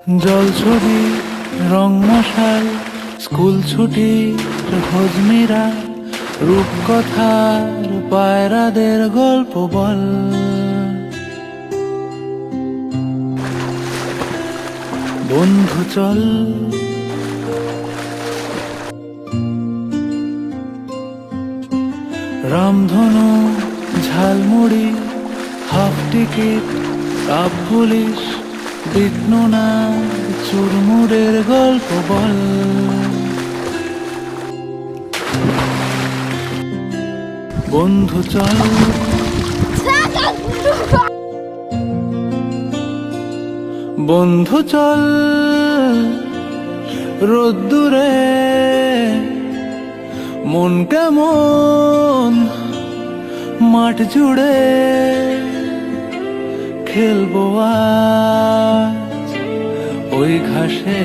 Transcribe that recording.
জল ছবি রং মশাল স্কুল ছুটি খোঁজমিরা রূপকথার পায়রাদের গল্প বল। বন্ধু চল রামধনু ঝালমুড়ি হাফ টিকিট কাপ পুলিশ বিঘ্ননা চুরমুরের গল্প বল। বন্ধু চল বন্ধু চল রোদ্দুরে মন কেমন মাঠ জুড়ে খেলবো আজ ওই ঘাসে।